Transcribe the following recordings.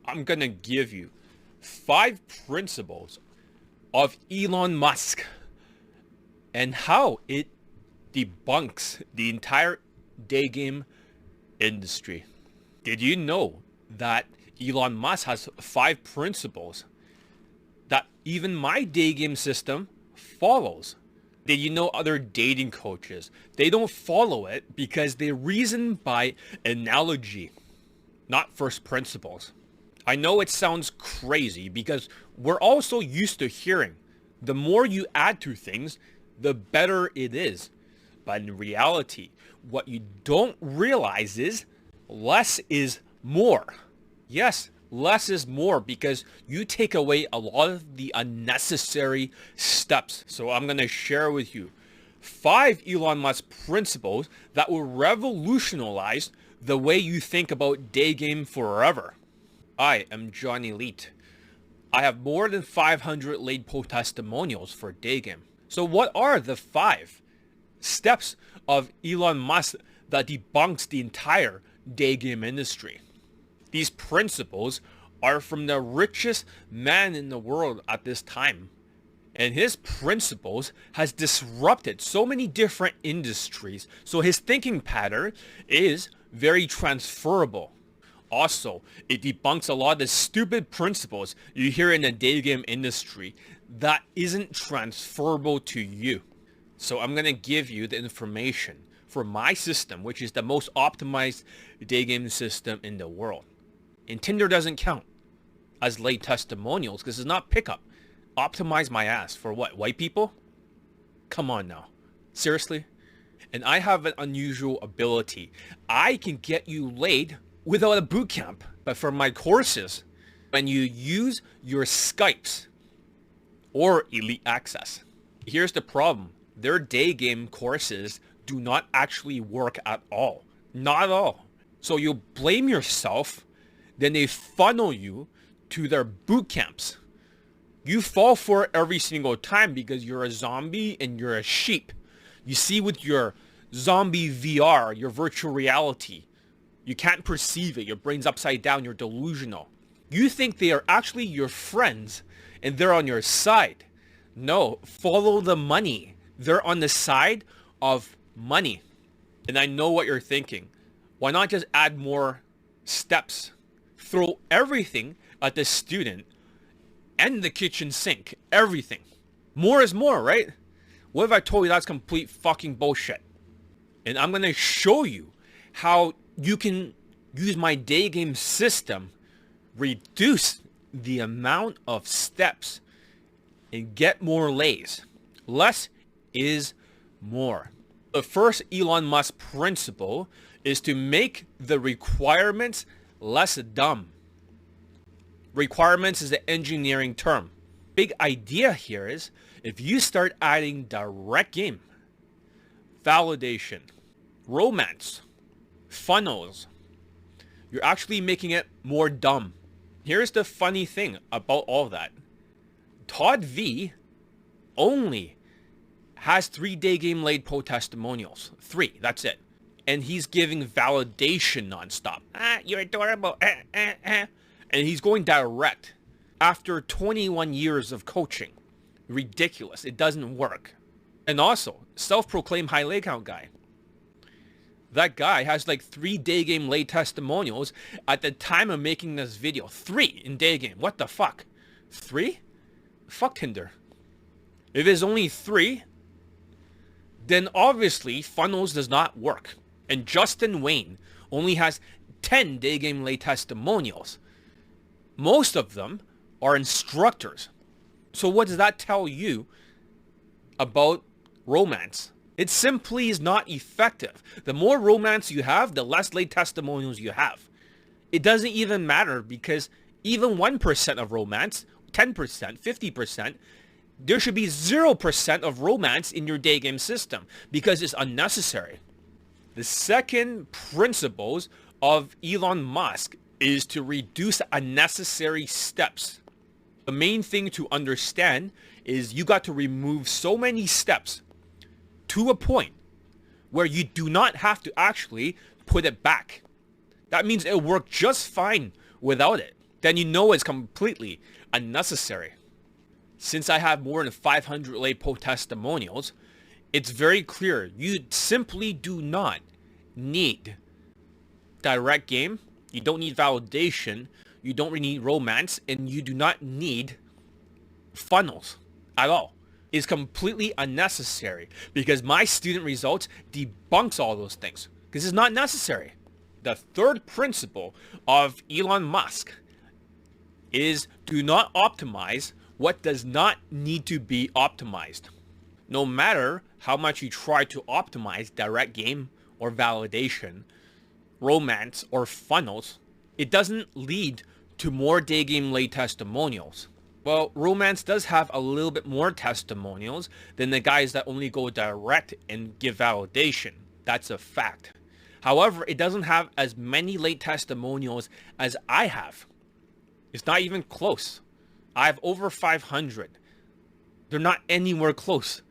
I'm gonna give you 5 principles of Elon Musk and how it debunks the entire day game industry. Did you know that Elon Musk has 5 principles that even my day game system follows? Did you know other dating coaches, they don't follow it because they reason by analogy, not first principles? I know it sounds crazy because we're also used to hearing the more you add to things, the better it is. But in reality, what you don't realize is less is more. Yes, less is more because you take away a lot of the unnecessary steps. So I'm going to share with you 5 Elon Musk principles that will revolutionize the way you think about day game forever. I am John Elite. I have more than 500 laid post testimonials for day game. So what are the 5 steps of Elon Musk that debunks the entire day game industry? These principles are from the richest man in the world at this time. And his principles has disrupted so many different industries. So his thinking pattern is very transferable. Also, it debunks a lot of the stupid principles you hear in the day game industry that isn't transferable to you. So I'm going to give you the information for my system, which is the most optimized day game system in the world. And Tinder doesn't count as late testimonials because it's not pickup. Optimize my ass for what? White people? Come on now. Seriously? And I have an unusual ability. I can get you laid without a boot camp. But for my courses, when you use your Skypes or Elite Access, here's the problem. Their day game courses do not actually work at all. Not at all. So you blame yourself, then they funnel you to their boot camps. You fall for it every single time because you're a zombie and you're a sheep. You see with your zombie VR, your virtual reality, you can't perceive it. Your brain's upside down. You're delusional. You think they are actually your friends and they're on your side. No, follow the money. They're on the side of money. And I know what you're thinking. Why not just add more steps? Throw everything at the student and the kitchen sink. Everything. More is more, right? What if I told you that's complete fucking bullshit? And I'm going to show you how you can use my day game system, reduce the amount of steps, and get more lays. Less is more. The first Elon Musk principle is to make the requirements less dumb. Requirements is the engineering term. Big idea here is if you start adding direct game, validation, romance, funnels, you're actually making it more dumb. Here's the funny thing about all that. Todd V only has 3 day game laid post testimonials. 3, that's it. And he's giving validation nonstop. You're adorable. And he's going direct after 21 years of coaching. Ridiculous. It doesn't work. And also, self-proclaimed high leg count guy. That guy has like 3 day game laid testimonials at the time of making this video. 3 in day game. What the fuck? 3? Fuck Tinder. If it's only 3, then obviously funnels does not work. And Justin Wayne only has 10 day game laid testimonials. Most of them are instructors. So what does that tell you about romance? It simply is not effective. The more romance you have, the less laid testimonials you have. It doesn't even matter because even 1% of romance, 10%, 50%, there should be 0% of romance in your day game system because it's unnecessary. The second principles of Elon Musk is to reduce unnecessary steps. The main thing to understand is you got to remove so many steps to a point where you do not have to actually put it back. That means it'll work just fine without it. then you know it's completely unnecessary. Since I have more than 500 late post testimonials, it's very clear you simply do not need direct game, you don't need validation, you don't really need romance, and you do not need funnels at all. It's completely unnecessary because my student results debunks all those things because it's not necessary. The third principle of Elon Musk is do not optimize what does not need to be optimized. No matter how much you try to optimize direct game or validation, romance or funnels, it doesn't lead to more day game late testimonials. Well, romance does have a little bit more testimonials than the guys that only go direct and give validation. That's a fact. However, it doesn't have as many late testimonials as I have. It's not even close. I have over 500. They're not anywhere close.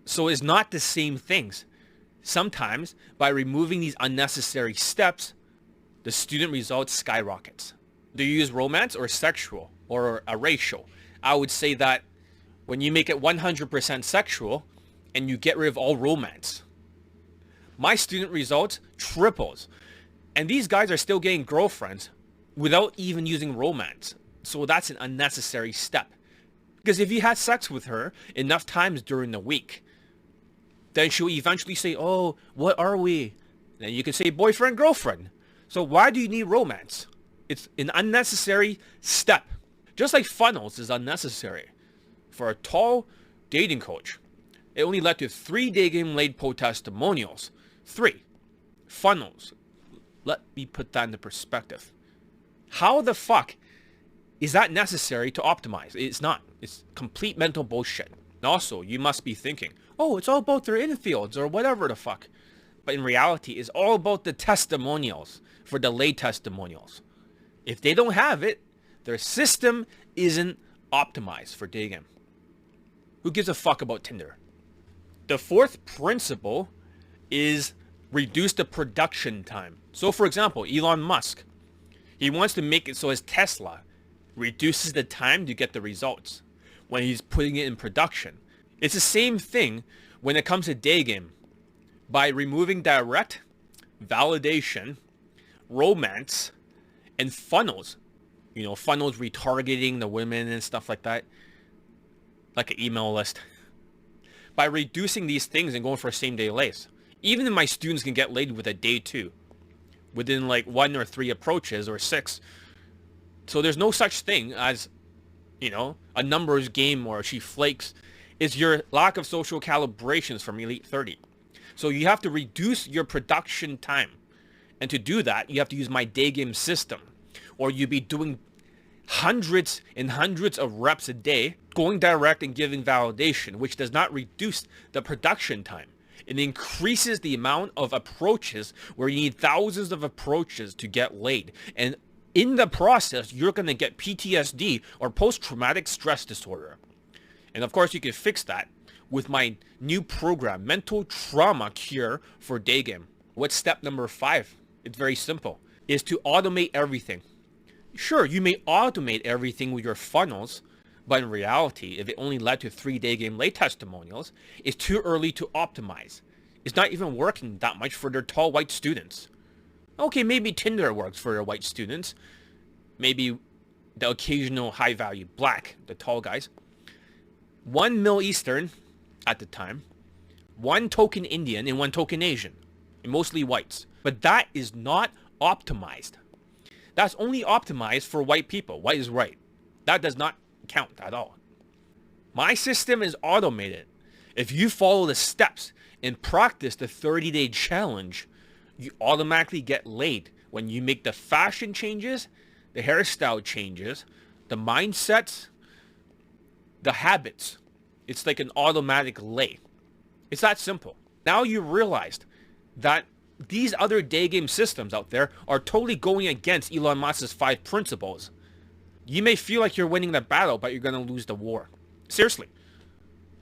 So it's not the same things. Sometimes, by removing these unnecessary steps, the student results skyrockets. Do you use romance or sexual or a ratio? I would say that when you make it 100% sexual and you get rid of all romance, my student results triples. And these guys are still getting girlfriends without even using romance. So that's an unnecessary step. Because if you had sex with her enough times during the week, then she'll eventually say, oh, what are we? Then you can say boyfriend, girlfriend. So why do you need romance? It's an unnecessary step. Just like funnels is unnecessary. For a tall dating coach, it only led to 3 day game late post testimonials. 3 funnels. Let me put that into perspective. How the fuck is that necessary to optimize? It's not. It's complete mental bullshit. And also, you must be thinking, oh, it's all about their infields or whatever the fuck. But in reality, it's all about the testimonials for the late testimonials. If they don't have it, their system isn't optimized for day game. Who gives a fuck about Tinder? The fourth principle is reduce the production time. So for example, Elon Musk, he wants to make it so his Tesla reduces the time to get the results when he's putting it in production. It's the same thing when it comes to day game. By removing direct, validation, romance, and funnels. You know, funnels retargeting the women and stuff like that. Like an email list. By reducing these things and going for a same day lace. Even if my students can get laid with a day 2. Within like 1 or 3 approaches or 6. So there's no such thing as, you know, a numbers game or she flakes. It's your lack of social calibrations from Elite 30. So you have to reduce your production time. And to do that, you have to use my day game system. Or you'd be doing hundreds and hundreds of reps a day, going direct and giving validation, which does not reduce the production time. It increases the amount of approaches where you need thousands of approaches to get laid. And in the process, you're going to get PTSD or post-traumatic stress disorder. And of course, you can fix that with my new program, Mental Trauma Cure for Day Game. What's step number 5? It's very simple. Is to automate everything. Sure, you may automate everything with your funnels, but in reality, if it only led to 3 day game late testimonials, it's too early to optimize. It's not even working that much for their tall white students. Okay, maybe Tinder works for their white students. Maybe the occasional high value black, the tall guys. 1 Middle Eastern at the time, 1 token Indian and 1 token Asian, and mostly whites. But that is not optimized. That's only optimized for white people. White is right. That does not count at all. My system is automated. If you follow the steps and practice the 30-day challenge, you automatically get laid when you make the fashion changes, the hairstyle changes, the mindsets, the habits. It's like an automatic lay. It's that simple. Now you realized that these other day game systems out there are totally going against Elon Musk's 5 principles. You may feel like you're winning the battle, but you're going to lose the war. Seriously.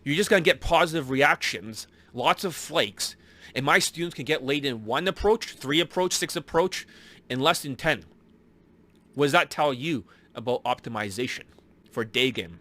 You're just going to get positive reactions, lots of flakes, and my students can get laid in 1 approach, 3 approach, 6 approach, in less than 10. What does that tell you? about optimization for day game.